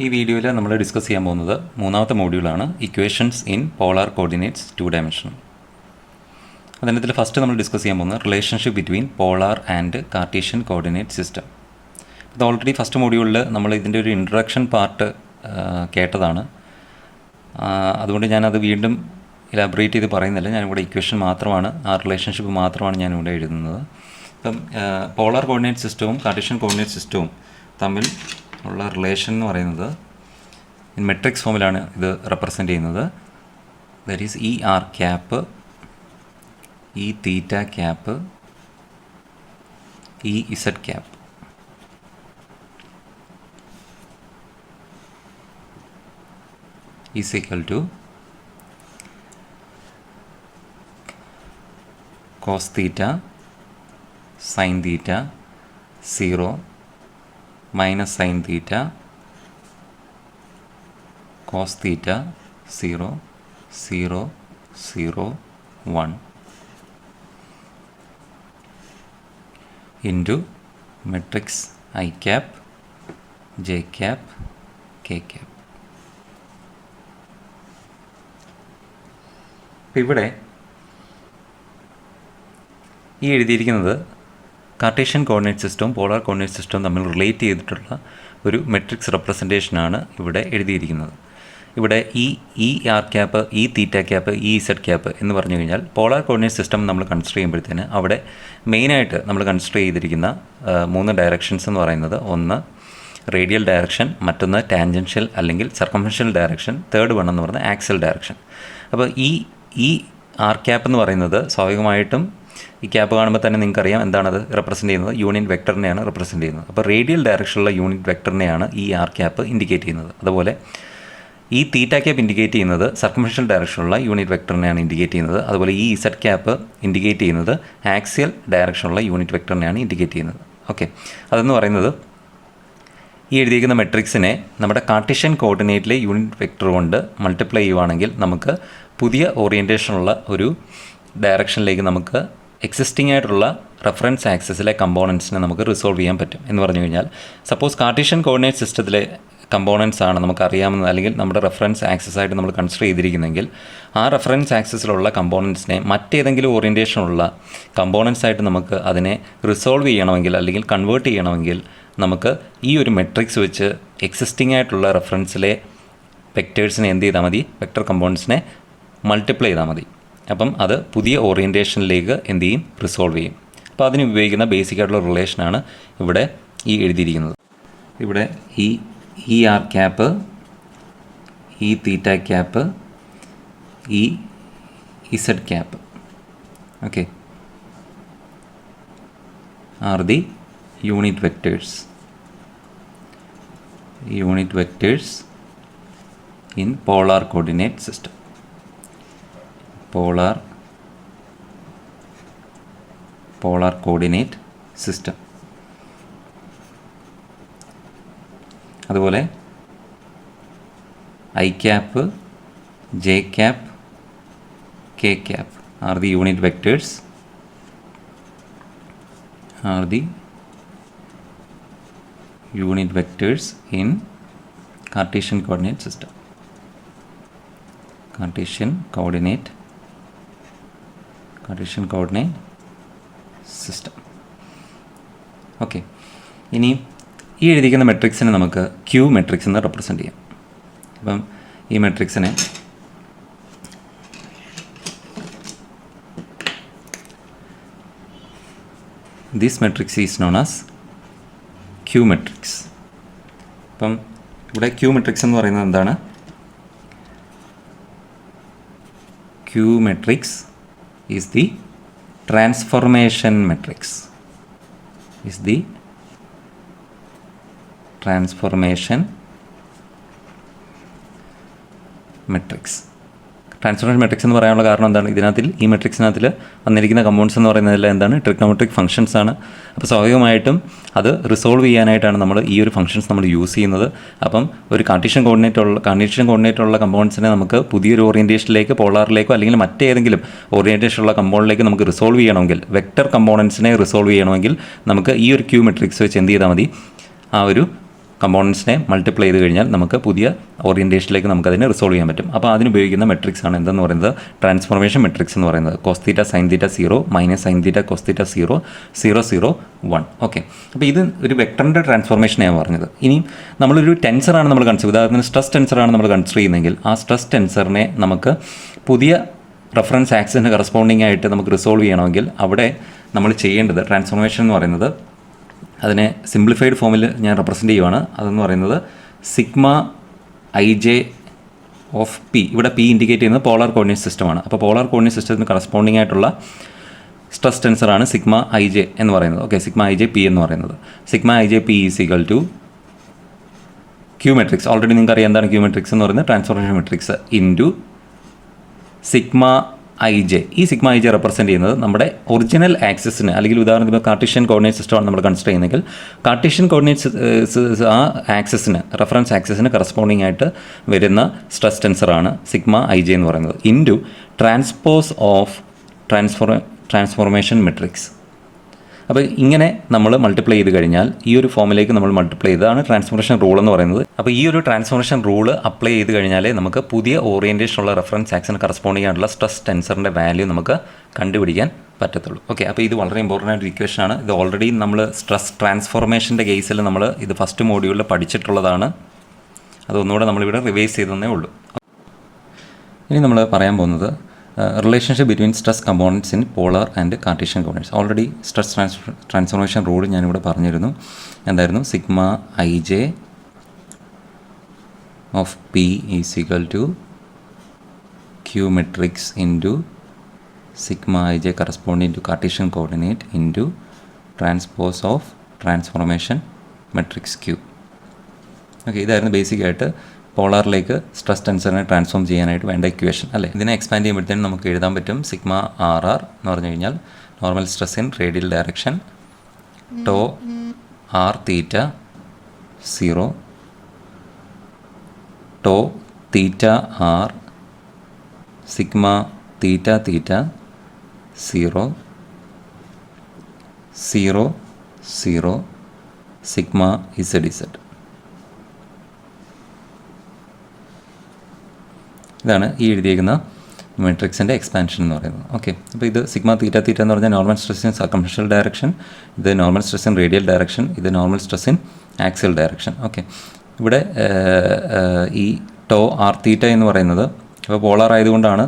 ഈ വീഡിയോയിൽ നമ്മൾ ഡിസ്കസ് ചെയ്യാൻ പോകുന്നത് മൂന്നാമത്തെ മോഡ്യൂളാണ് equations in polar coordinates 2 dimensional. അതിനകത്തിൽ ഫസ്റ്റ് നമ്മൾ ഡിസ്കസ് ചെയ്യാൻ പോകുന്നത് relationship between polar and Cartesian coordinate system. ഇത് ഓൾറെഡി ഫസ്റ്റ് മോഡ്യൂളിൽ നമ്മൾ ഇതിൻ്റെ ഒരു ഇൻട്രൊഡക്ഷൻ പാർട്ട് കേട്ടതാണ്. അതുകൊണ്ട് ഞാനത് വീണ്ടും ഇലാബറേറ്റ് ചെയ്ത് പറയുന്നില്ല. ഞാനിവിടെ ഇക്വേഷൻ മാത്രമാണ്, ആ റിലേഷൻഷിപ്പ് മാത്രമാണ് ഞാനിവിടെ എഴുതുന്നത്. ഇപ്പം പോളാർ കോർഡിനേറ്റ് സിസ്റ്റവും കാർട്ടീഷ്യൻ കോർഡിനേറ്റ് സിസ്റ്റവും തമ്മിൽ ഉള്ള റിലേഷൻ എന്ന് പറയുന്നത് മെട്രിക്സ് ഫോമിലാണ് ഇത് റെപ്രസെൻ്റ് ചെയ്യുന്നത്. That is E R cap, E theta cap, E Z cap. Is equal to cos theta sine theta 0 minus sine theta cos theta 0 0 0 1 into matrix I cap J cap K cap. ഇപ്പം ഇവിടെ ഈ എഴുതിയിരിക്കുന്നത് Cartesian coordinate സിസ്റ്റവും polar coordinate സിസ്റ്റവും തമ്മിൽ relate ചെയ്തിട്ടുള്ള ഒരു matrix റെപ്രസെൻറ്റേഷനാണ് ഇവിടെ എഴുതിയിരിക്കുന്നത്. ഇവിടെ ഈ ആർ ക്യാപ്പ്, ഈ തീറ്റ ക്യാപ്പ്, ഈ ഇസഡ് ക്യാപ്പ് എന്ന് പറഞ്ഞു കഴിഞ്ഞാൽ പോളാർ കോർഡിനേറ്റ് സിസ്റ്റം നമ്മൾ കൺസിഡർ ചെയ്യുമ്പോഴത്തേന് അവിടെ മെയിനായിട്ട് നമ്മൾ കൺസിഡർ ചെയ്തിരിക്കുന്ന 3 ഡയറക്ഷൻസ് എന്ന് പറയുന്നത്, ഒന്ന് റേഡിയൽ ഡയറക്ഷൻ, മറ്റൊന്ന് ടാൻജൻഷ്യൽ അല്ലെങ്കിൽ സർക്കംഫറൻഷ്യൽ ഡയറക്ഷൻ, തേർഡ് വൺ എന്ന് പറയുന്നത് ആക്സിയൽ ഡയറക്ഷൻ. അപ്പോൾ ഈ ആർ ക്യാപ്പ് എന്ന് പറയുന്നത് സ്വാഭാവികമായിട്ടും ഈ ക്യാപ്പ് കാണുമ്പോൾ തന്നെ നിങ്ങൾക്കറിയാം എന്താണത് റെപ്രസെൻ്റ് ചെയ്യുന്നത്, യൂണിറ്റ് വെക്ടറിനെയാണ് റെപ്രസെൻ്റ് ചെയ്യുന്നത്. അപ്പോൾ റേഡിയൽ ഡയറക്ഷനിലുള്ള യൂണിറ്റ് വെക്ടറിനെയാണ് ഈ ആർ ക്യാപ്പ് ഇൻഡിക്കേറ്റ് ചെയ്യുന്നത്. അതുപോലെ ഈ തീറ്റ ക്യാപ്പ് ഇൻഡിക്കേറ്റ് ചെയ്യുന്നത് സർക്കംഫറൻഷ്യൽ ഡയറക്ഷനിലുള്ള യൂണിറ്റ് വെക്ടറിനെയാണ് ഇൻഡിക്കേറ്റ് ചെയ്യുന്നത്. അതുപോലെ ഈ ഇസഡ് ക്യാപ്പ് ഇൻഡിക്കേറ്റ് ചെയ്യുന്നത് ആക്സിയൽ ഡയറക്ഷനിലുള്ള യൂണിറ്റ് വെക്ടറിനെയാണ് ഇൻഡിക്കേറ്റ് ചെയ്യുന്നത്. ഓക്കെ, അതെന്ന് പറയുന്നത് ഈ എഴുതിയിരിക്കുന്ന മെട്രിക്സിനെ നമ്മുടെ കാർട്ടീഷ്യൻ കോർഡിനേറ്റിലെ യൂണിറ്റ് വെക്ടർ കൊണ്ട് മൾട്ടിപ്ലൈ ചെയ്യുവാണെങ്കിൽ നമുക്ക് പുതിയ ഓറിയൻറ്റേഷനുള്ള ഒരു ഡയറക്ഷനിലേക്ക് നമുക്ക് എക്സിസ്റ്റിംഗ് ആയിട്ടുള്ള റെഫറൻസ് ആക്സിസിലെ കമ്പോണൻസിനെ നമുക്ക് റിസോൾവ് ചെയ്യാൻ പറ്റും. എന്ന് പറഞ്ഞു കഴിഞ്ഞാൽ സപ്പോസ് കാർട്ടീഷ്യൻ കോർഡിനേറ്റ് സിസ്റ്റത്തിലെ കമ്പോണൻസ് ആണ് നമുക്കറിയാവുന്നത്, അല്ലെങ്കിൽ നമ്മുടെ റെഫറൻസ് ആക്സിസ് ആയിട്ട് നമ്മൾ കൺസിഡർ ചെയ്തിരിക്കുന്നെങ്കിൽ ആ റെഫറൻസ് ആക്സിസിലുള്ള കമ്പോണൻസിനെ മറ്റേതെങ്കിലും ഓറിയൻറ്റേഷനുള്ള കമ്പോണൻസ് ആയിട്ട് നമുക്ക് അതിനെ റിസോൾവ് ചെയ്യണമെങ്കിൽ അല്ലെങ്കിൽ കൺവേർട്ട് ചെയ്യണമെങ്കിൽ നമുക്ക് ഈ ഒരു മെട്രിക്സ് വെച്ച് എക്സിസ്റ്റിംഗ് ആയിട്ടുള്ള റെഫറൻസിലെ വെക്റ്റേഴ്സിനെ എന്ത് ചെയ്താൽ മതി, വെക്റ്റർ കമ്പോണൻസിനെ മൾട്ടിപ്ലൈ ചെയ്താൽ മതി. അപ്പം അത് പുതിയ ഓറിയൻറ്റേഷനിലേക്ക് എന്ത് ചെയ്യും, റിസോൾവ് ചെയ്യും. അപ്പോൾ അതിന് ഉപയോഗിക്കുന്ന ബേസിക് ആയിട്ടുള്ള റിലേഷനാണ് ഇവിടെ ഈ എഴുതിയിരിക്കുന്നത്. ഇവിടെ ഈ ആർ ക്യാപ്പ്, ഈ തീറ്റ ക്യാപ്പ്, ഈ Z cap, okay, are the unit vectors in polar coordinate system. Polar coordinate system. അതുപോലെ I cap, J cap, K cap are the unit vectors in Cartesian coordinate system. Cartesian coordinate system. Okay, ഇനി ഈ എഴുതിയിരിക്കുന്ന മെട്രിക്സിനെ നമുക്ക് Q matrix എന്ന് represent ചെയ്യാം. അപ്പം ഈ മെട്രിക്സിനെ this matrix is known as Q matrix. അപ്പം ഇവിടെ ക്യൂ മെട്രിക്സ് എന്ന് പറയുന്നത് എന്താണ്? Q matrix is the transformation matrix. Transformation matrix എന്ന് പറയാനുള്ള കാരണം എന്താണ്? ഇതിനകത്തിൽ ഈ മെട്രിക്സിനകത്തിൽ വന്നിരിക്കുന്ന കമ്പൗണ്ട്സ് എന്ന് പറയുന്നതെല്ലാം എന്താണ്? ട്രിഗ്നോമെട്രിക് ഫംഗ്ഷൻസ് ആണ്. അപ്പോൾ സ്വാഭാവികമായിട്ടും അത് റിസോൾവ് ചെയ്യാനായിട്ടാണ് നമ്മൾ ഈ ഒരു ഫംഗ്ഷൻസ് നമ്മൾ യൂസ് ചെയ്യുന്നത്. അപ്പം ഒരു കാർട്ടീഷ്യൻ കോർഡിനേറ്റ് ഉള്ള കമ്പൗണ്ട്സിനെ നമുക്ക് പുതിയൊരു ഓറിയൻറ്റേഷനിലേക്ക്, പോളാറിലേക്കോ അല്ലെങ്കിൽ മറ്റേതെങ്കിലും ഓറിയൻറ്റേഷനുള്ള കമ്പൗണ്ടിലേക്ക് നമുക്ക് റിസോൾവ് ചെയ്യണമെങ്കിൽ, വെക്റ്റർ കമ്പോണൻസിനെ റിസോൾവ് ചെയ്യണമെങ്കിൽ നമുക്ക് ഈ ഒരു ക്യൂ മെട്രിക്സ് വെച്ച് എന്ത് ചെയ്താൽ മതി, ആ ഒരു കമ്പോണൻസിനെ മൾട്ടിപ്ലൈ ചെയ്ത് കഴിഞ്ഞാൽ നമുക്ക് പുതിയ ഓറിയൻറ്റേഷനിലേക്ക് നമുക്കതിനെ റിസോൾവ് ചെയ്യാൻ പറ്റും. അപ്പോൾ അതിനുപയോഗിക്കുന്ന മെട്രിക്സ് ആണ് എന്തെന്ന് പറയുന്നത് ട്രാൻസ്ഫോർമേഷൻ മെട്രിക്സ് എന്ന് പറയുന്നത്. Cos theta sine theta 0 minus sine theta cos theta 0 0 0 1. Okay, അപ്പോൾ ഇത് ഒരു വെക്ടറിൻ്റെ ട്രാൻസ്ഫോർമേഷനെയാണ് പറഞ്ഞത്. ഇനിയും നമ്മളൊരു ടെൻസറാണ് നമ്മൾ കൺസിഡർ, ഉദാഹരണത്തിന് സ്ട്രെസ് ടെൻസറാണ് നമ്മൾ കൺസിഡർ ചെയ്യുന്നതെങ്കിൽ ആ സ്ട്രെസ് ടെൻസറിനെ നമുക്ക് പുതിയ റെഫറൻസ് ആക്സിന് കറസ്പോണ്ടിങ് ആയിട്ട് നമുക്ക് റിസോൾവ് ചെയ്യണമെങ്കിൽ അവിടെ നമ്മൾ ചെയ്യേണ്ടത് ട്രാൻസ്ഫോർമേഷൻ എന്ന് പറയുന്നത്, അതിനെ സിംപ്ലിഫൈഡ് ഫോമിൽ ഞാൻ റെപ്രസെൻറ്റ് ചെയ്യുവാണ്. അതെന്ന് പറയുന്നത് sigma I J of P. ഇവിടെ പി ഇൻഡിക്കേറ്റ് ചെയ്യുന്നത് പോളാർ കോർഡിനേറ്റ് സിസ്റ്റമാണ്. അപ്പോൾ പോളാർ കോർഡിനേറ്റ് സിസ്റ്റത്തിന് കറസ്പോണ്ടിങ് ആയിട്ടുള്ള സ്ട്രെസ് ടെൻസറാണ് സിഗ്മ ഐ ജെ എന്ന് പറയുന്നത്. Okay, sigma I J P എന്ന് പറയുന്നത്. Sigma I J P is equal to Q matrix. Already നിങ്ങൾക്ക് അറിയാം എന്താണ് ക്യൂ മെട്രിക്സ് എന്ന് പറയുന്നത്, transformation matrix into sigma I J. ഈ സിഗ്മ ഐ ജെ റെപ്രസെൻറ്റ് ചെയ്യുന്നത് നമ്മുടെ ഒറിജിനൽ ആക്സിസിന്, അല്ലെങ്കിൽ ഉദാഹരണത്തിന് കാർട്ടീഷ്യൻ കോർഡിനേറ്റ് സിസ്റ്റമാണ് നമ്മൾ കൺസിഡർ ചെയ്യുന്നതെങ്കിൽ കാർട്ടീഷ്യൻ കോർഡിനേറ്റ്സ് ആ ആക്സിസിന്, റെഫറൻസ് ആക്സിസിന് കറസ്പോണ്ടിങ് ആയിട്ട് വരുന്ന സ്ട്രെസ് ടെൻസറാണ് സിഗ്മ ഐ ജെ എന്ന് പറയുന്നത് into transpose of transformation matrix. അപ്പോൾ ഇങ്ങനെ നമ്മൾ മൾട്ടിപ്ലൈ ചെയ്ത് കഴിഞ്ഞാൽ ഈ ഒരു ഫോമിലേക്ക് നമ്മൾ മൾട്ടിപ്ലൈ ചെയ്തതാണ് ട്രാൻസ്ഫോർമേഷൻ റൂൾ എന്ന് പറയുന്നത്. അപ്പോൾ ഈ ഒരു ട്രാൻസ്ഫോർമേഷൻ റൂള് അപ്ലൈ ചെയ്ത് കഴിഞ്ഞാലേ നമുക്ക് പുതിയ ഓറിയൻറ്റേഷനുള്ള റെഫറൻസ് ആക്സിന് കറസ്പോണ്ടിങ് ആയിട്ടുള്ള സ്ട്രെസ് ടെൻസറിൻ്റെ വാല്യൂ നമുക്ക് കണ്ടുപിടിക്കാൻ പറ്റത്തുള്ളൂ. ഓക്കെ, അപ്പോൾ ഇത് വളരെ ഇമ്പോർട്ടൻ്റ് ആയിട്ട് ഇക്വേഷൻ ആണ്. ഇത് ഓൾറെഡി നമ്മൾ സ്ട്രെസ് ട്രാൻസ്ഫോർമേഷൻ്റെ കേസിൽ നമ്മൾ ഇത് ഫസ്റ്റ് മോഡ്യൂളിൽ പഠിച്ചിട്ടുള്ളതാണ്. അതൊന്നുകൂടെ നമ്മളിവിടെ റിവൈസ് ചെയ്തതേ ഉള്ളൂ. ഇനി നമ്മൾ പറയാൻ പോകുന്നത് relationship between stress components in polar and Cartesian coordinates. Already stress transformation rule ഞാനിവിടെ പറഞ്ഞിരുന്നു. എന്തായിരുന്നു? Sigma I J of P is equal to Q matrix into sigma I J corresponding to Cartesian coordinate into transpose of transformation matrix Q. Okay, ഇതായിരുന്നു ബേസിക്കായിട്ട് പോളാറിലേക്ക് stress ടെൻസറിനെ transform ചെയ്യാനായിട്ട് വേണ്ട equation അല്ലേ. ഇതിനെ expand ചെയ്യുമ്പോഴത്തേനും നമുക്ക് എഴുതാൻ പറ്റും സിഗ്മ ആർ ആർ എന്ന് പറഞ്ഞു കഴിഞ്ഞാൽ normal stress in radial direction tau R theta 0 tau theta R sigma theta theta 0 0 0 sigma Z Z. ഇതാണ് ഈ എഴുതിയിരിക്കുന്ന മെട്രിക്സിൻ്റെ എക്സ്പാൻഷൻ എന്ന് പറയുന്നത്. ഓക്കെ, അപ്പോൾ ഇത് സിഗ്മ തീറ്റ തീറ്റ എന്ന് പറഞ്ഞാൽ normal stress in circumferential direction, ഇത് normal stress in radial direction, ഇത് normal stress in axial direction. Okay, ഇവിടെ ഈ ടോ ആർ തീറ്റ എന്ന് പറയുന്നത് ഇപ്പോൾ പോളാർ ആയതുകൊണ്ടാണ്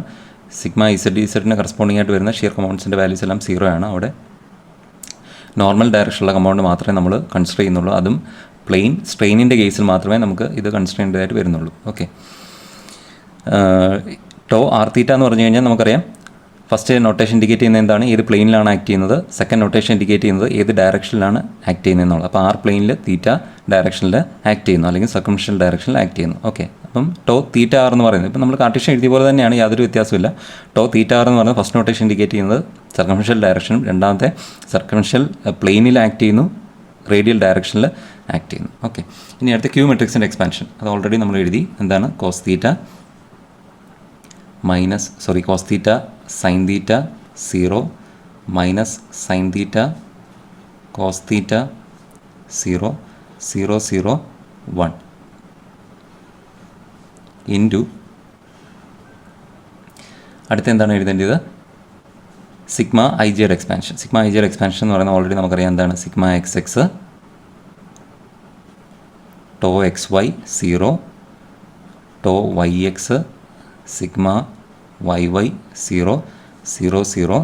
സിഗ്മ ഇസഡ് ഇസഡിന് കറസ്പോണ്ടിങ് ആയിട്ട് വരുന്ന ഷിയർ കമ്പൗണ്ട്സിൻ്റെ വാല്യൂസ് എല്ലാം 0 ആണ്. അവിടെ നോർമൽ ഡയറക്ഷനുള്ള കമ്പൗണ്ട് മാത്രമേ നമ്മൾ കൺസിഡർ ചെയ്യുന്നുള്ളൂ. അതും പ്ലെയിൻ സ്ട്രെയിനിൻ്റെ കേസിൽ മാത്രമേ നമുക്ക് ഇത് കൺസിഡർ ചെയ്യേണ്ടതായിട്ട് വരുന്നുള്ളൂ. ഓക്കെ, ടോ ആർ തീറ്റ എന്ന് പറഞ്ഞു കഴിഞ്ഞാൽ നമുക്കറിയാം ഫസ്റ്റ് നൊട്ടേഷൻ ഇൻഡിക്കേറ്റ് ചെയ്യുന്നത് എന്താണ്, ഏത് പ്ലെയിനിലാണ് ആക്ട് ചെയ്യുന്നത്. സെക്കൻഡ് നൊട്ടേഷൻ ഇൻഡിക്കേറ്റ് ചെയ്യുന്നത് ഏത് ഡയറക്ഷനിലാണ് ആക്ട് ചെയ്യുന്നത് എന്നുള്ളത്. അപ്പോൾ ആർ പ്ലെയിനിൽ തീറ്റ ഡയറക്ഷനിൽ ആക്ട് ചെയ്യുന്നു, അല്ലെങ്കിൽ സർക്കംഫറൻഷ്യൽ ഡയറക്ഷനിൽ ആക്ട് ചെയ്യുന്നു. ഓക്കെ, അപ്പം ടോ തീറ്റ ആർ എന്ന് പറയുന്നത് ഇപ്പം നമ്മൾ കാർട്ടീഷ്യൻ എഴുതിയ പോലെ തന്നെയാണ്, യാതൊരു വ്യത്യാസമില്ല. ടോ തീറ്റ ആർ എന്ന് പറയുന്നത് ഫസ്റ്റ് നൊട്ടേഷൻ ഇൻഡിക്കേറ്റ് ചെയ്യുന്നത് സർക്കംഫറൻഷ്യൽ ഡയറക്ഷനും, രണ്ടാമത്തെ സർക്കംഫറൻഷ്യൽ പ്ലെയിനിൽ ആക്ട് ചെയ്യുന്നു, റേഡിയൽ ഡയറക്ഷനിൽ ആക്ട് ചെയ്യുന്നു. ഓക്കെ, ഇനി അടുത്ത ക്യൂ മെട്രിക്സിൻ്റെ എക്സ്പാൻഷൻ അത് ഓൾറെഡി നമ്മൾ എഴുതി. എന്താണ്? Cos theta cos theta sine theta 0 minus sine theta cos theta 0 0 0 1 into അടുത്ത എന്താണ് എഴുതേണ്ടത്? സിഗ്മ ഐ ജിയുടെ എക്സ്പാൻഷൻ. സിഗ്മ ഐ ജിയുടെ എക്സ്പാൻഷൻ എന്ന് പറയുന്നത് ഓൾറെഡി നമുക്കറിയാം എന്താണ്, sigma X X tau X Y 0 tau Y X sigma Y Y 0 0 0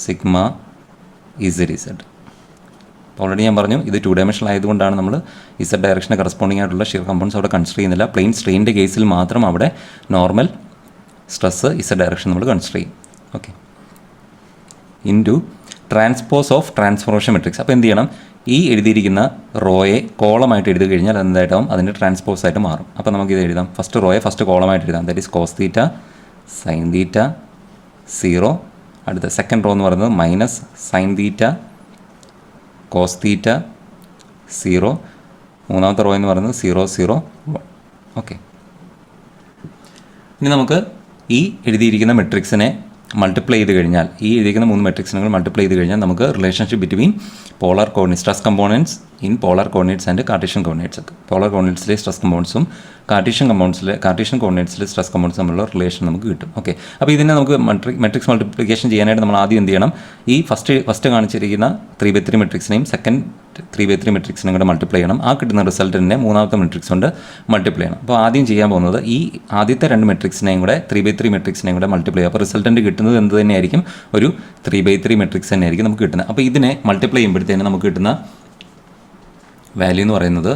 sigma Z Z. Already ഞാൻ പറഞ്ഞു ഇത് 2 ഡയമെൻഷണൽ ആയതുകൊണ്ടാണ് നമ്മൾ ഇസഡ് ഡയറക്ഷന് കറസ്പോണ്ടിങ് ആയിട്ടുള്ള ഷിയർ കമ്പൗണ്ട്സ് അവിടെ കൺസിഡർ ചെയ്യുന്നില്ല. പ്ലെയിൻ സ്ട്രെയിൻ്റെ കേസിൽ മാത്രം അവിടെ നോർമൽ സ്ട്രെസ് ഇസഡ് ഡയറക്ഷൻ നമ്മൾ കൺസിഡർ ചെയ്യും. Okay, into transpose of transformation matrix. അപ്പോൾ എന്ത് ചെയ്യണം? ഈ എഴുതിയിരിക്കുന്ന റോയെ കോളമായിട്ട് എഴുതി കഴിഞ്ഞാൽ എന്തായിട്ടാവും? അതിൻ്റെ ട്രാൻസ്പോസ് ആയിട്ട് മാറും. അപ്പോൾ നമുക്കിത് എഴുതാം. ഫസ്റ്റ് റോയെ ഫസ്റ്റ് കോളമായിട്ട് എഴുതാം. That is cos theta sine theta 0. അടുത്ത സെക്കൻഡ് റോ എന്ന് പറയുന്നത് minus sine theta cos theta 0. മൂന്നാമത്തെ റോ എന്ന് പറയുന്നത് 0 0 1. ഓക്കെ, ഇനി നമുക്ക് ഈ എഴുതിയിരിക്കുന്ന മെട്രിക്സിനെ മൾട്ടിപ്ലൈ ചെയ്ത് കഴിഞ്ഞാൽ ഈ എഴുതിയിരിക്കുന്ന 3 മെട്രിക്സിനെ മൾട്ടിപ്ലൈ ചെയ്ത് കഴിഞ്ഞാൽ നമുക്ക് relationship between polar coordinates stress components in polar coordinates and Cartesian coordinates ഒക്കെ പോളാർ കോർഡിനേറ്റ്സിലെ സ്ട്രെസ് കമ്പോണൻറ്റ്സും കാർട്ടീഷ്യൻ കോർഡിനേറ്റ്സിലെ സ്ട്രെസ് കമ്പോണൻറ്റ്സ് തമ്മിലുള്ള റിലേഷൻ നമുക്ക് കിട്ടും. ഓക്കെ, അപ്പോൾ ഇതിനെ നമുക്ക് മെട്രിക്സ് മൾട്ടിപ്ലിക്കേഷൻ ചെയ്യാനായിട്ട് നമ്മൾ ആദ്യം എന്ത് ചെയ്യണം, ഈ ഫസ്റ്റ് കാണിച്ചിരിക്കുന്ന 3/3 മെട്രിക്സിനെയും സെക്കൻഡ് 3/3 മെട്രിക്സിനും കൂടെ മൾട്ടിപ്ലൈ ചെയ്യണം. ആ കിട്ടുന്ന റിസൾട്ടിനെ മൂന്നാമത്തെ മെട്രിക്സ് കൊണ്ട് മൾട്ടിപ്ലൈ ചെയ്യണം. അപ്പോൾ ആദ്യം ചെയ്യാൻ പോകുന്നത് ഈ ആദ്യത്തെ 2 മെട്രിക്സിനെയും കൂടെ 3/3 മെട്രിക്സിനെയും കൂടെ മൾട്ടിപ്ലൈ ചെയ്യുക. അപ്പോൾ റിസൾട്ടൻ്റ് കിട്ടുന്നത് എന്ത് തന്നെയായിരിക്കും, ഒരു 3/3 മെട്രിക്സ് തന്നെയായിരിക്കും നമുക്ക് കിട്ടുന്നത്. അപ്പോൾ ഇതിനെ മൾട്ടിപ്ലൈ ചെയ്യുമ്പോഴത്തേന് നമുക്ക് കിട്ടുന്ന വാല്യൂ എന്ന് പറയുന്നത്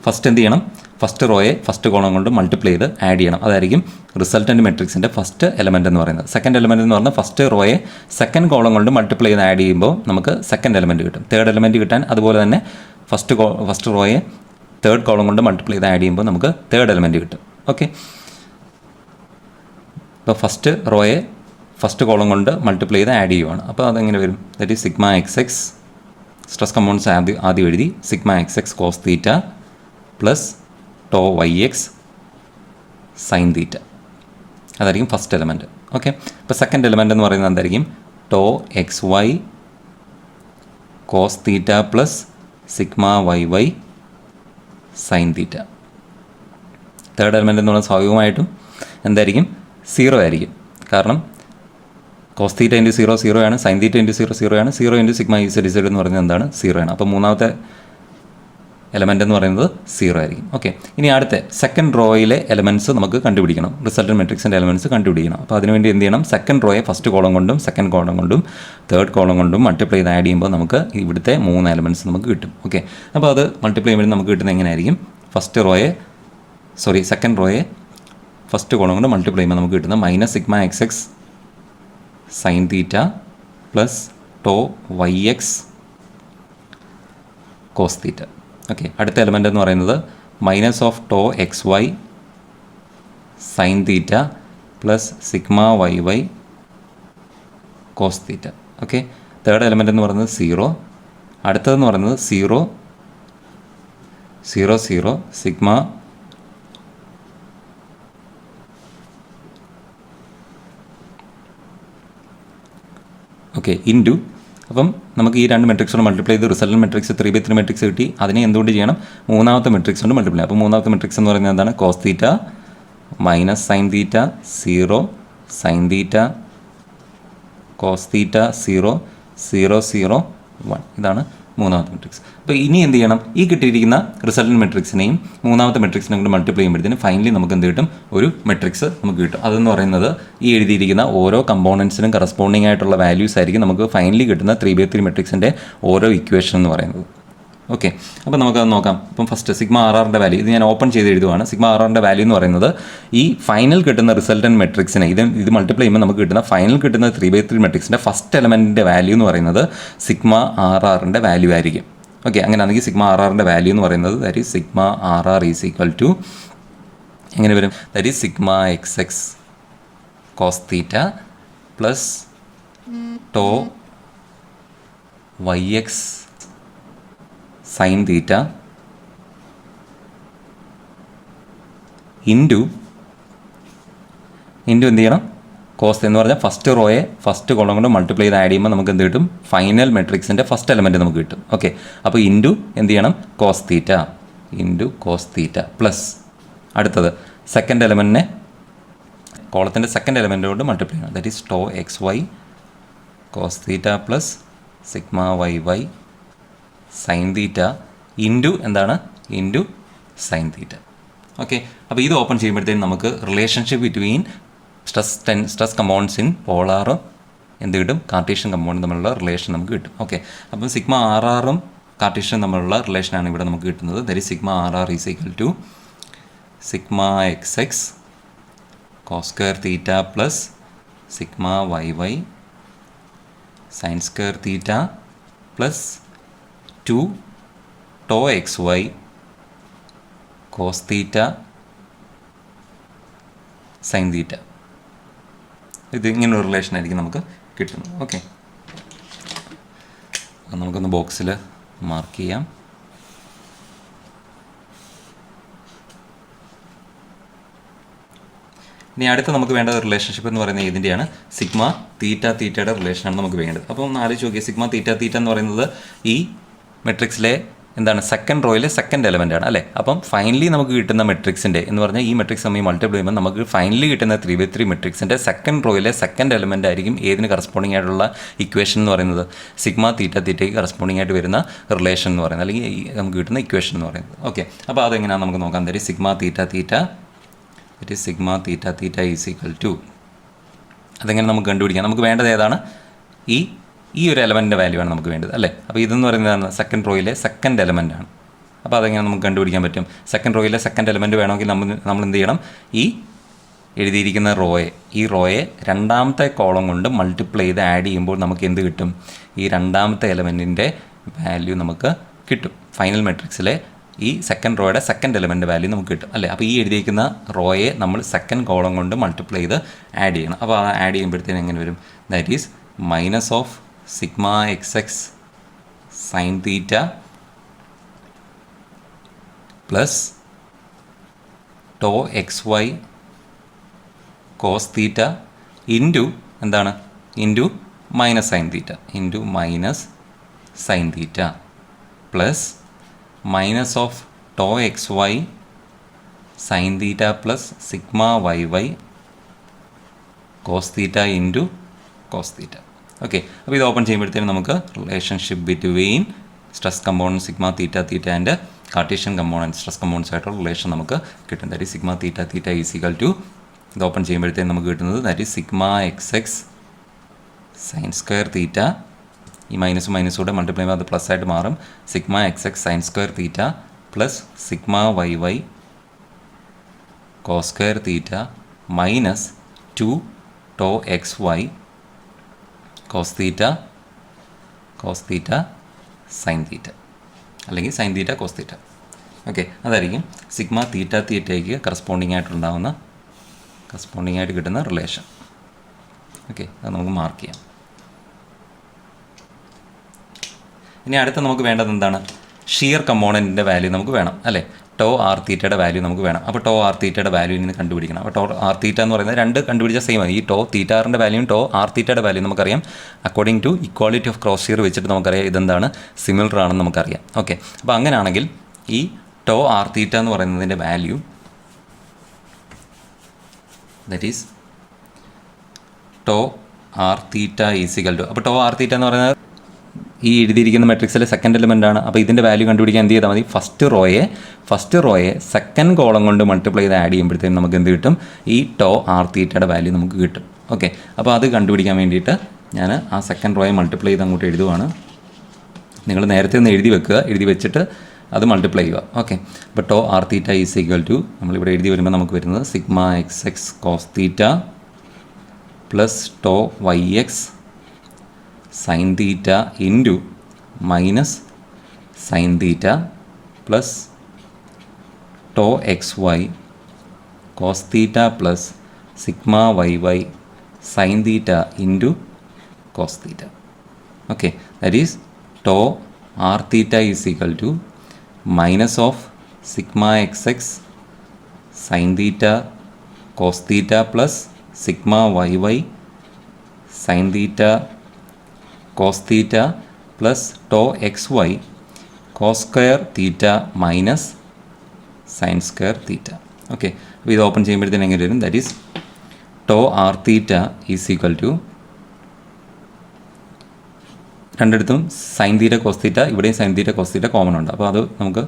ഫസ്റ്റ് എന്ത് ചെയ്യണം, ഫസ്റ്റ് റോയെ ഫസ്റ്റ് കോളം കൊണ്ട് മൾട്ടിപ്ലൈ ചെയ്ത് ആഡ് ചെയ്യണം. അതായിരിക്കും റിസൾട്ടൻ്റ് മെട്രിക്സിൻ്റെ ഫസ്റ്റ് എലമെൻ്റ് എന്ന് പറയുന്നത്. സെക്കൻഡ് എലമെൻ്റ് എന്ന് പറഞ്ഞാൽ ഫസ്റ്റ് റോയെ സെക്കൻഡ് കോളം കൊണ്ട് മൾട്ടിപ്ലൈ ചെയ്ത് ആഡ് ചെയ്യുമ്പോൾ നമുക്ക് സെക്കൻഡ് എലമെൻറ്റ് കിട്ടും. തേർഡ് എലമെൻറ്റ് കിട്ടാൻ അതുപോലെ തന്നെ ഫസ്റ്റ് റോയെ തേർഡ് കോളം കൊണ്ട് മൾട്ടിപ്ലൈ ചെയ്ത് ആഡ് ചെയ്യുമ്പോൾ നമുക്ക് തേർഡ് എലമെൻറ്റ് കിട്ടും. ഓക്കെ, ഇപ്പോൾ ഫസ്റ്റ് റോയെ ഫസ്റ്റ് കോളം കൊണ്ട് മൾട്ടിപ്ലൈ ചെയ്ത് ആഡ് ചെയ്യുവാണ്. അപ്പോൾ അതെങ്ങനെ വരും, that is sigma x stress components ആദ്യം എഴുതി sigma x cos theta plus tau Y x sine theta. അതായിരിക്കും ഫസ്റ്റ് എലമെൻറ്റ്. ഓക്കെ, ഇപ്പോൾ സെക്കൻഡ് എലമെൻ്റ് എന്ന് പറയുന്നത് എന്തായിരിക്കും, tau X y cos theta plus sigma Y y sine theta. Third element എന്ന് പറയുന്നത് സ്വാഭാവികമായിട്ടും എന്തായിരിക്കും, 0 ആയിരിക്കും. കാരണം കോസ് തീറ്റ ഇൻറ്റു 0 ആണ്, സൈൻ തീറ്റ ഇൻറ്റു 0 ആണ്, 0 ഇൻറ്റു സിഗ്മ ഇസഡ് എന്ന് പറയുന്നത് എന്താണ്, 0 ആണ്. അപ്പോൾ മൂന്നാമത്തെ എലമെൻ്റ് എന്ന് പറയുന്നത് 0 ആയിരിക്കും. ഓക്കെ, ഇനി അടുത്ത സെക്കൻഡ് റോയിലെ എലമെൻറ്റ്സ് നമുക്ക് കണ്ടുപിടിക്കണം, റിസൾട്ടൻ മെട്രിക്സിൻ്റെ എലമെൻറ്റ്സ് കണ്ടുപിടിക്കണം. അപ്പോൾ അതിനുവേണ്ടി എന്ത് ചെയ്യണം, സെക്കൻഡ് റോയെ ഫസ്റ്റ് കോളം കൊണ്ടും സെക്കൻഡ് കോളം കൊണ്ടും തേർഡ് കോളം കൊണ്ടും മൾട്ടിപ്ലൈ ചെയ്ത് ആഡ് ചെയ്യുമ്പോൾ നമുക്ക് ഇവിടുത്തെ 3 എലമെൻറ്റ്സ് നമുക്ക് കിട്ടും. ഓക്കെ, അപ്പോൾ അത് മൾട്ടിപ്ലൈ ചെയ്യുമ്പോൾ നമുക്ക് കിട്ടുന്നത് എങ്ങനെയായിരിക്കും, സെക്കൻഡ് റോയെ ഫസ്റ്റ് കോളം കൊണ്ട് മൾട്ടിപ്ലൈ ചെയ്യുമ്പോൾ നമുക്ക് കിട്ടുന്ന minus sigma x sine theta plus tau Y x cos theta. Okay, അടുത്ത എലമെൻ്റ് എന്ന് പറയുന്നത് minus of tau X y sine theta plus sigma Y y cos theta. Okay, third element എന്ന് പറയുന്നത് 0. അടുത്തതെന്ന് പറയുന്നത് 0 സിഗ്മ ഓക്കെ ഇൻറ്റു, അപ്പം നമുക്ക് ഈ 2 മെട്രിക്സോട് മൾട്ടിപ്ലൈ ചെയ്ത് റിസൾട്ടൻ മെട്രിക്സ് 3/3 മെട്രിക്സ് കിട്ടി. അതിനെ എന്തുകൊണ്ട് ചെയ്യണം, മൂന്നാമത്തെ മെട്രിക്സ് കൊണ്ട് മൾട്ടിപ്ലൈ. അപ്പോൾ മൂന്നാമത്തെ മെട്രിക്സ് എന്ന് പറയുന്നത് എന്താണ്, cos theta minus sine theta 0 sine theta cos theta 0 0 0 1. ഇതാണ് മൂന്നാമത്തെ മെട്രിക്സ്. അപ്പോൾ ഇനി എന്ത് ചെയ്യണം, ഈ കിട്ടിയിരിക്കുന്ന റിസൾട്ടൻ മെട്രിക്സിനെയും മൂന്നാമത്തെ മെട്രിക്സിനെയും കൂടി മൾട്ടിപ്ലൈ ചെയ്യുമ്പോഴത്തേന് ഫൈനലി നമുക്ക് എന്ത് കിട്ടും, ഒരു മെട്രിക്സ് നമുക്ക് കിട്ടും. അതെന്ന് പറയുന്നത് ഈ എഴുതിയിരിക്കുന്ന ഓരോ കമ്പോണൻസിനും കറസ്പോണ്ടിങ് ആയിട്ടുള്ള വാല്യൂസ് ആയിരിക്കും നമുക്ക് ഫൈനലി കിട്ടുന്ന 3/3 മെട്രിക്സിൻ്റെ ഓരോ ഇക്വേഷൻ എന്ന് പറയുന്നത്. ഓക്കെ, അപ്പോൾ നമുക്കത് നോക്കാം. ഇപ്പം ഫസ്റ്റ് സിഗ്മ ആറിൻ്റെ വാല്യൂ ഇത് ഞാൻ ഓപ്പൺ ചെയ്ത് എഴുതുവാണ്. സിഗ്മ ആറിൻ്റെ വാല്യൂ എന്ന് പറയുന്നത് ഈ ഫൈനൽ കിട്ടുന്ന റിസൾട്ടൻ മെട്രിക്സിനെ ഇത് മൾട്ടിപ്ലൈ ചെയ്യുമ്പോൾ നമുക്ക് കിട്ടുന്ന ഫൈനൽ കിട്ടുന്ന 3/3 മെട്രിക്സിൻ്റെ ഫസ്റ്റ് എലമെൻറ്റിൻ്റെ വാല്യൂ എന്ന് പറയുന്നത് സിഗ്മ ആറിൻ്റെ വാല്യൂ ആയിരിക്കും. ഓക്കെ, അങ്ങനെയാണെങ്കിൽ സിഗ്മ ആറിൻ്റെ വാല്യൂ എന്ന് പറയുന്നത് that is sigma r is equal to എങ്ങനെ വരും, that is sigma x cos theta plus tau Y x sine theta into എന്ത് ചെയ്യണം, കോസ് എന്ന് പറഞ്ഞാൽ ഫസ്റ്റ് റോയെ ഫസ്റ്റ് കോളം കൊണ്ട് മൾട്ടിപ്ലൈ ചെയ്ത് ആഡ് ചെയ്യുമ്പോൾ നമുക്ക് എന്ത് കിട്ടും, ഫൈനൽ മെട്രിക്സിൻ്റെ ഫസ്റ്റ് എലമെൻറ്റ് നമുക്ക് കിട്ടും. ഓക്കെ, അപ്പോൾ ഇൻറ്റു എന്ത് ചെയ്യണം, കോസ് തീറ്റ പ്ലസ് അടുത്തത് സെക്കൻഡ് എലമെൻറ്റിനെ കോളത്തിൻ്റെ സെക്കൻഡ് എലമെൻറ്റ് കൊണ്ട് മൾട്ടിപ്ലൈ ചെയ്യണം. That is tau X y cos theta plus sigma Y y sine theta into എന്താണ്, ഇൻറ്റു സൈൻ തീറ്റ. ഓക്കെ, അപ്പോൾ ഇത് ഓപ്പൺ ചെയ്യുമ്പോഴത്തേക്കും നമുക്ക് relationship between stress components in പോളാറും എന്ത് കിട്ടും, കാർട്ടീഷ്യൻ കമ്പോണൻറ്റ് തമ്മിലുള്ള റിലേഷൻ നമുക്ക് കിട്ടും. ഓക്കെ, അപ്പം സിഗ്മ ആറും കാർട്ടീഷ്യൻ തമ്മിലുള്ള റിലേഷനാണ് ഇവിടെ നമുക്ക് കിട്ടുന്നത്. That is sigma r is equal to sigma x cos square theta plus sigma Y y sine square theta plus 2 tau X y cos theta sine theta. ഇത് ഇങ്ങനൊരു റിലേഷൻ ആയിരിക്കും നമുക്ക് കിട്ടുന്നത്. ഓക്കെ, നമുക്കൊന്ന് ബോക്സിൽ മാർക്ക് ചെയ്യാം. ഇനി അടുത്ത് നമുക്ക് വേണ്ട റിലേഷൻഷിപ്പ് എന്ന് പറയുന്നത് ഇതിൻ്റെയാണ് സിഗ്മ തീറ്റ തീറ്റയുടെ റിലേഷനാണ് നമുക്ക് വേണ്ടത്. അപ്പോൾ ഒന്ന് ആലോചിച്ച് നോക്കിയാൽ സിഗ്മ തീറ്റ തീറ്റ എന്ന് പറയുന്നത് ഈ മെട്രിക്സിലെ എന്താണ് സെക്കൻഡ് റോയിലെ സെക്കൻഡ് എലമെൻ്റ് ആണ് അല്ലേ. അപ്പം ഫൈനലി നമുക്ക് കിട്ടുന്ന മെട്രിക്സിൻ്റെ എന്ന് പറഞ്ഞാൽ ഈ മെട്രിക്സ് നമ്മൾ മൾട്ടിപ്ലൈ ചെയ്യുമ്പോൾ നമുക്ക് ഫൈനലി കിട്ടുന്ന 3/3 മെട്രിക്സിൻ്റെ സെക്കൻഡ് റോയിലെ സെക്കൻഡ് എലമെൻ്റ് ആയിരിക്കും ഏതിന് കറസ്പോണ്ടിങ് ആയിട്ടുള്ള ഇക്വേഷൻ എന്ന് പറയുന്നത് സിഗ്മ തീറ്റ തീറ്റയ്ക്ക് കറസ്പോണ്ടിങ് ആയിട്ട് വരുന്ന റിലേഷൻ എന്ന് പറയുന്നത് അല്ലെങ്കിൽ നമുക്ക് കിട്ടുന്ന ഇക്വേഷൻ എന്ന് പറയുന്നത്. ഓക്കെ, അപ്പോൾ അതെങ്ങനെയാണ് നമുക്ക് നോക്കാം. തരും sigma theta theta it is sigma theta theta is equal to അതെങ്ങനെ നമുക്ക് കണ്ടുപിടിക്കാം. നമുക്ക് വേണ്ടത് ഏതാണ്? ഈ ഒരു എലമെൻറ്റിൻ്റെ വാല്യൂ ആണ് നമുക്ക് വേണ്ടത് അല്ലേ. അപ്പോൾ ഇതെന്ന് പറയുന്നതാണ് സെക്കൻഡ് റോയിലെ സെക്കൻഡ് എലമെൻ്റ് ആണ്. അപ്പോൾ അതെങ്ങനെ നമുക്ക് കണ്ടുപിടിക്കാൻ പറ്റും? സെക്കൻഡ് റോയിലെ സെക്കൻഡ് എലമെൻറ്റ് വേണമെങ്കിൽ നമ്മൾ എന്ത് ചെയ്യണം? ഈ എഴുതിയിരിക്കുന്ന ഈ റോയെ രണ്ടാമത്തെ കോളം കൊണ്ട് മൾട്ടിപ്ലൈ ചെയ്ത് ആഡ് ചെയ്യുമ്പോൾ നമുക്ക് എന്ത് കിട്ടും? ഈ രണ്ടാമത്തെ എലമെൻറ്റിൻ്റെ വാല്യൂ നമുക്ക് കിട്ടും. ഫൈനൽ മെട്രിക്സിലെ ഈ സെക്കൻഡ് റോയുടെ സെക്കൻഡ് എലമെൻ്റ് വാല്യൂ നമുക്ക് കിട്ടും അല്ലേ. അപ്പോൾ ഈ എഴുതിയിരിക്കുന്ന റോയെ നമ്മൾ സെക്കൻഡ് കോളം കൊണ്ട് മൾട്ടിപ്ലൈ ചെയ്ത് ആഡ് ചെയ്യണം. അപ്പോൾ അത് ആഡ് ചെയ്യുമ്പോഴത്തേനും എങ്ങനെ വരും? That is minus of sigma X x sine theta plus tau X y cos theta into എന്താണ്? Into minus sine theta into minus sine theta plus minus of tau X y sine theta plus sigma Y y cos theta into cos theta. Okay, അപ്പോൾ ഇത് open ചെയ്യുമ്പോഴത്തേനും നമുക്ക് relationship between stress component sigma theta theta and Cartesian component stress components ആയിട്ടുള്ള relation നമുക്ക് കിട്ടും. That is sigma theta theta is equal to ഇത് open ചെയ്യുമ്പോഴത്തേനും നമുക്ക് കിട്ടുന്നത് that is sigma X x sine square theta ഈ മൈനസ് കൂടെ multiply ചെയ്യുമ്പോൾ അത് പ്ലസ് ആയിട്ട് മാറും. Sigma X x sine square theta plus sigma Y y cos square theta minus 2 tau X y cos theta sine theta അല്ലെങ്കിൽ sine theta cos theta. Okay, അതായിരിക്കും sigma theta theta corresponding ആയിട്ട് കിട്ടുന്ന relation. Okay, അത് നമുക്ക് mark ചെയ്യാം. ഇനി അടുത്ത നമുക്ക് വേണ്ടത് എന്താണ്? ഷിയർ കമ്പോണൻറ്റിൻ്റെ വാല്യൂ നമുക്ക് വേണം അല്ലേ. ടോ ആർ തീറ്റയുടെ വാല്യൂ നമുക്ക് വേണം. അപ്പോൾ ടോ ആർ തീറ്റയുടെ വാല്യൂ ഇനി കണ്ടുപിടിക്കണം. അപ്പോൾ ടോ ആർ തീറ്റ എന്ന് പറയുന്നത് രണ്ട് കണ്ടുപിടിച്ച സെയിം ആണ്. ഈ ടോ തീറ്റാറിൻ്റെ വാല്യൂയും ടോ ആർ തീറ്റയുടെ വാല്യൂ നമുക്കറിയാം. According to equality of cross shear വെച്ചിട്ട് നമുക്കറിയാം ഇതെന്താണ് സിമിലർ ആണെന്ന് നമുക്കറിയാം. ഓക്കെ, അപ്പോൾ അങ്ങനെയാണെങ്കിൽ ഈ ടോ ആർ തീറ്റ എന്ന് പറയുന്നതിൻ്റെ value that is tau R theta is equal to അപ്പോൾ ടോ ആർ തീറ്റ എന്ന് പറയുന്നത് ഈ എഴുതിയിരിക്കുന്ന മെട്രിക്സിലെ സെക്കൻഡ് എലമെൻ്റ് ആണ്. അപ്പോൾ ഇതിൻ്റെ വാല്യൂ കണ്ടുപിടിക്കാൻ എന്ത് ചെയ്താൽ മതി? ഫസ്റ്റ് റോയെ സെക്കൻഡ് കോളം കൊണ്ട് മൾട്ടിപ്ലൈ ചെയ്ത് ആഡ് ചെയ്യുമ്പോഴത്തേക്കും നമുക്ക് എന്ത് കിട്ടും? ഈ ടോ ആർ തീറ്റയുടെ വാല്യൂ നമുക്ക് കിട്ടും. ഓക്കെ, അപ്പോൾ അത് കണ്ടുപിടിക്കാൻ വേണ്ടിയിട്ട് ഞാൻ ആ സെക്കൻഡ് റോയെ മൾട്ടിപ്ലൈ ചെയ്ത് അങ്ങോട്ട് എഴുതുവാണ്. നിങ്ങൾ നേരത്തെ ഒന്ന് എഴുതി വെച്ചിട്ട് അത് മൾട്ടിപ്ലൈ ചെയ്യുക. ഓക്കെ, അപ്പോൾ tau R theta is equal to നമ്മളിവിടെ എഴുതി വരുമ്പോൾ നമുക്ക് വരുന്നത് sigma X x cos theta plus tau Y x sine theta into minus sine theta plus tau X y cos theta plus sigma Y y sine theta into cos theta. Okay, that is tau R theta is equal to minus of sigma X x sine theta cos theta plus sigma Y y sine theta cos theta plus tau X y cos square theta minus sine square theta. Okay, അപ്പോൾ ഇത് open ചെയ്യുമ്പോഴത്തേനും എങ്ങനെ വരും? That is tau R theta is equal to രണ്ടിടത്തും sine theta cos theta, ഇവിടെയും sine theta cos theta common ഉണ്ട്. അപ്പോൾ അത് നമുക്ക്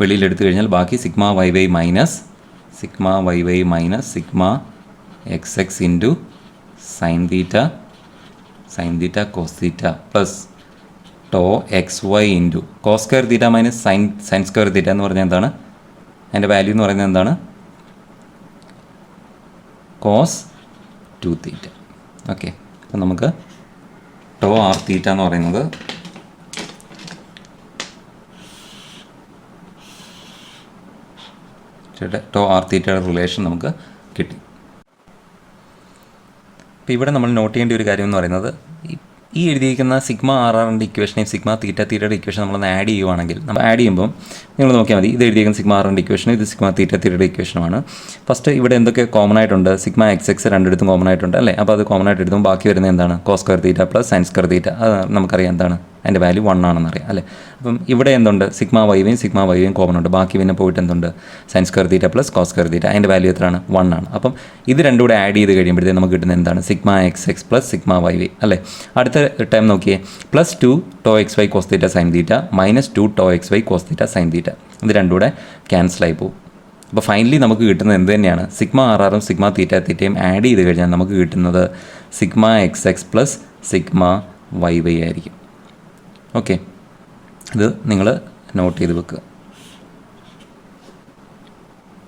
വെളിയിലെടുത്ത് കഴിഞ്ഞാൽ ബാക്കി sigma Y y minus sigma X x into sine theta cos theta plus tau X y into cos square theta minus sine square theta എന്ന് പറഞ്ഞാൽ എന്താണ്? അതിൻ്റെ വാല്യൂ എന്ന് പറയുന്നത് എന്താണ്? കോസ് 2 തീറ്റ. ഓക്കെ, അപ്പോൾ നമുക്ക് ടോ ആർ തീറ്റ എന്ന് പറയുന്നത് ടോ ആർ തീറ്റയുടെ റിലേഷൻ നമുക്ക് കിട്ടി. അപ്പോൾ ഇവിടെ നമ്മൾ നോട്ട് ചെയ്യേണ്ട ഒരു കാര്യം എന്ന് പറയുന്നത് ഈ എഴുതിയിരിക്കുന്ന സിഗ്മ ആർ ആറിൻ്റെ ഇക്വേഷനെയും സിഗ്മ തീറ്റ തീറ്റയുടെ ഇക്വേഷൻ നമ്മളൊന്ന് ആഡ് ചെയ്യുവാണെങ്കിൽ, നമ്മൾ ആഡ് ചെയ്യുമ്പോൾ നിങ്ങൾ നോക്കിയാൽ മതി, ഇത് എഴുതിയിരിക്കുന്ന സിഗ്മ ആറിൻ്റെ ഇക്വേഷനും ഇത് സിഗ്മ തീറ്റ തീറ്റയുടെ ഇക്വേഷനുമാണ്. ഫസ്റ്റ് ഇവിടെ എന്തൊക്കെ കോമൺ ആയിട്ടുണ്ട്? സിഗ്മ എക്സ് എക്സ് രണ്ടിടത്തും കോമൺ ആയിട്ടുണ്ട് അല്ലേ? അപ്പോൾ അത് കോമൺ ആയിട്ട് എടുത്തും ബാക്കി വരുന്നത് എന്താണ്? Cos square theta plus sine square theta. അത് നമുക്കറിയാം എന്താണ് അതിൻ്റെ വാല്യൂ 1 ആണെന്ന് അറിയാം അല്ലേ? അപ്പം ഇവിടെ എന്തുണ്ട്? സിഗ്മ വൈയും കോമൺ ഉണ്ട്. ബാക്കി പിന്നെ പോയിട്ട് എന്തുണ്ട്? Sine square theta plus cos square theta. അതിൻ്റെ വാല്യൂ എത്രയാണ്? 1 ആണ്. അപ്പം ഇത് രണ്ടും കൂടെ ആഡ് ചെയ്ത് കഴിയുമ്പോഴത്തേക്ക് നമുക്ക് കിട്ടുന്നത് എന്താണ്? Sigma X x plus sigma y അല്ലേ? അടുത്ത ടൈം നോക്കിയേ, plus 2 tau X y cos theta sine theta minus 2 tau X y cos theta sine theta. ഇത് രണ്ടും കൂടെ ക്യാൻസലായി പോകും. അപ്പോൾ ഫൈനലി നമുക്ക് കിട്ടുന്നത് എന്ത് തന്നെയാണ്? സിഗ്മ ആർ ആറും സിഗ്മ തീറ്റ തീറ്റയും ആഡ് ചെയ്ത് കഴിഞ്ഞാൽ നമുക്ക് കിട്ടുന്നത് sigma X x plus sigma y ആയിരിക്കും. ഓക്കെ, ഇത് നിങ്ങൾ നോട്ട് ചെയ്ത് വെക്കുക.